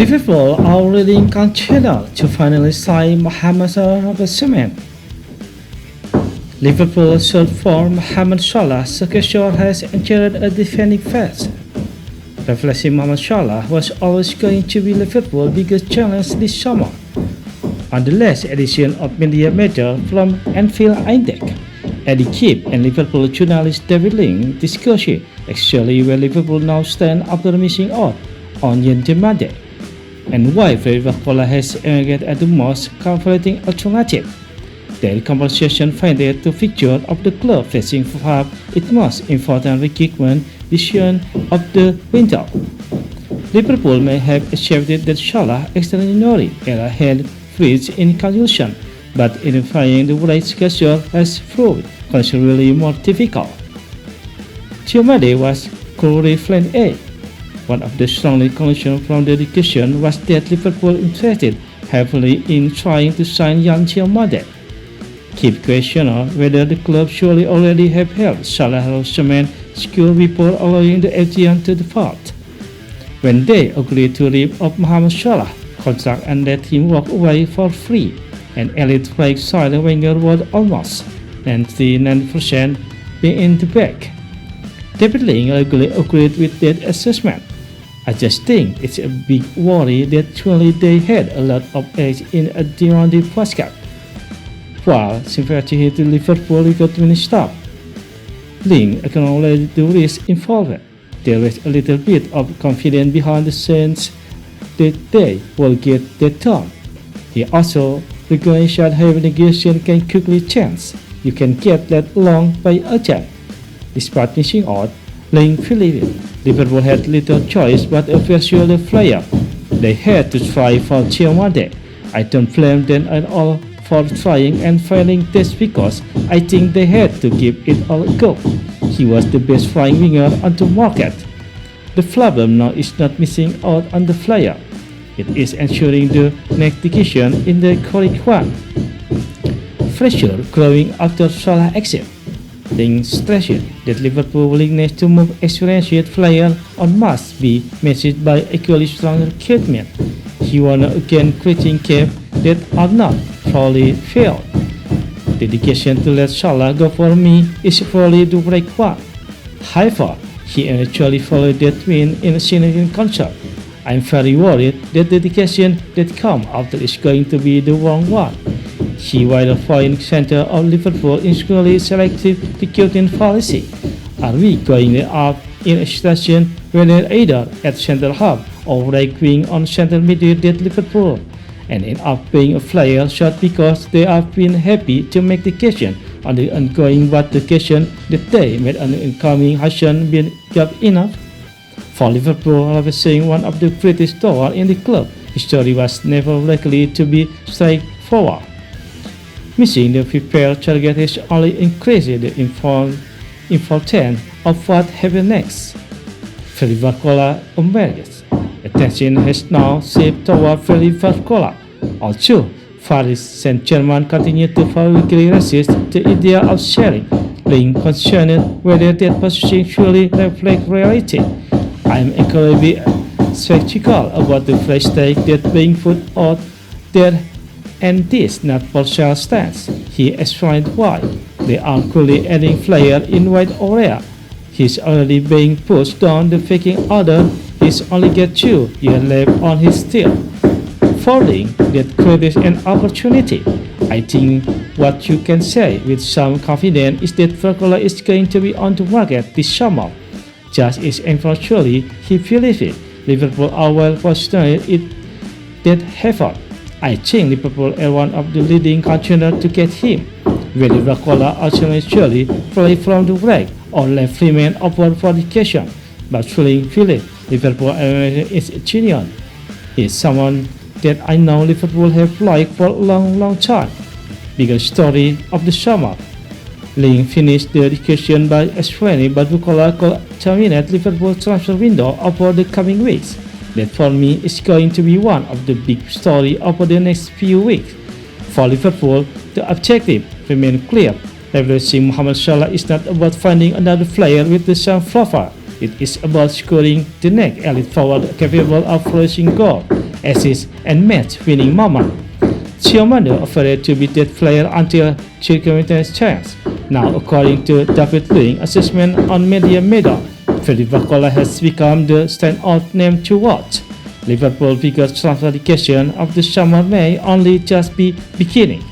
Liverpool are leading contender to finally sign Mohamed Salah of cement. Liverpool search for Mohamed Salah successor has entered a defending phase. Replacing Mohamed Salah was always going to be Liverpool's biggest challenge this summer. On the last edition of Media Matter from Anfield Index, Eddie Keep and Liverpool journalist David Link discussed actually where Liverpool now stand after missing out on YNWA, and why Liverpool has emerged as the most conflicting alternative. Their conversation findeth the future of the club facing perhaps its most important recruitment decision of the window. Liverpool may have accepted that Salah's extraordinary era had reached in conclusion, but identifying the right schedule has proved considerably more difficult. Tuesday was clearly plan A. One of the strongest conclusions from the discussion was that Liverpool interested heavily in trying to sign young Tuesday. Keep questioning whether the club surely already have held Salah cement school before allowing the FGN to depart. When they agreed to rip off Mohamed Salah contract and let him walk away for free, and elite flag side Wenger was almost 99% being in the back. David Link agreed with that assessment. I just think it's a big worry that surely they had a lot of age in a demanding postcard. While sympathy to Liverpool recruitment staff, Link acknowledged the risk involved. There was a little bit of confidence behind the scenes that they will get that done. He also recognized that having negotiation can quickly change. You can get that long by agent. Despite missing out, Link believed Liverpool had little choice but to pursue the player. They had to try for Tuesday. I don't blame them at all for trying and failing this because I think they had to give it all a go. He was the best flying winger on the market. The problem now is not missing out on the player. It is ensuring the next decision in the correct one. Pressure growing after Salah exit. Link stressed that Liverpool's willingness to move experienced players on must be matched by equally strong recruitment. He warned against creating gaps that are not fully filled. The decision to let Salah go for me is probably the right one. However, he actually followed that win in a significant concert. I'm very worried that the decision that comes after is going to be the wrong one. He was the point center of Liverpool's increasingly selective recruiting policy. Are we going up in a situation where they're either at center half or right wing on center midfield at Liverpool, and end up paying a player short because they have been happy to make the decision on the ongoing but the decision that they made on the incoming hasn't been good enough? For Liverpool, representing one of the greatest towers in the club, history was never likely to be straightforward. Missing the prepared target has only increased the importance of what happens next. Liverpool emerges. Attention has now shifted toward Liverpool. Also, Paris Saint-Germain continued to publicly resist the idea of sharing, being concerned whether that position truly reflects reality. I am incredibly skeptical about the price tag that being put out there, and this not for sale stance. He explained why they are currently adding players in wide area. He's already being pushed down the picking order. He's only got 2 years left on his deal. Falling that creates an opportunity. I think what you can say with some confidence is that Liverpool is going to be on the market this summer. Just as unfortunately he believes it, Liverpool are well positioned in that effort. I think Liverpool are one of the leading contenders to get him. Whether Liverpool ultimately play from the right or left remain open for discussion, but truly Philip Liverpool is genuine. He's someone that I know Liverpool have liked for a long time. Biggest story of the summer. Link finished the discussion by explaining that Liverpool could terminate Liverpool's transfer window over the coming weeks. That for me is going to be one of the big stories over the next few weeks. For Liverpool, the objective remains clear. Replacing Mohamed Salah is not about finding another player with the same profile. It is about scoring the next elite forward capable of producing goals assists and match-winning moment. Chiomando offered to be that player until circumstances changed. Now, according to David Luiz assessment on Media Medan, Freddy Barcola has become the standout name to watch. Liverpool figures transfer of the summer may only just be beginning.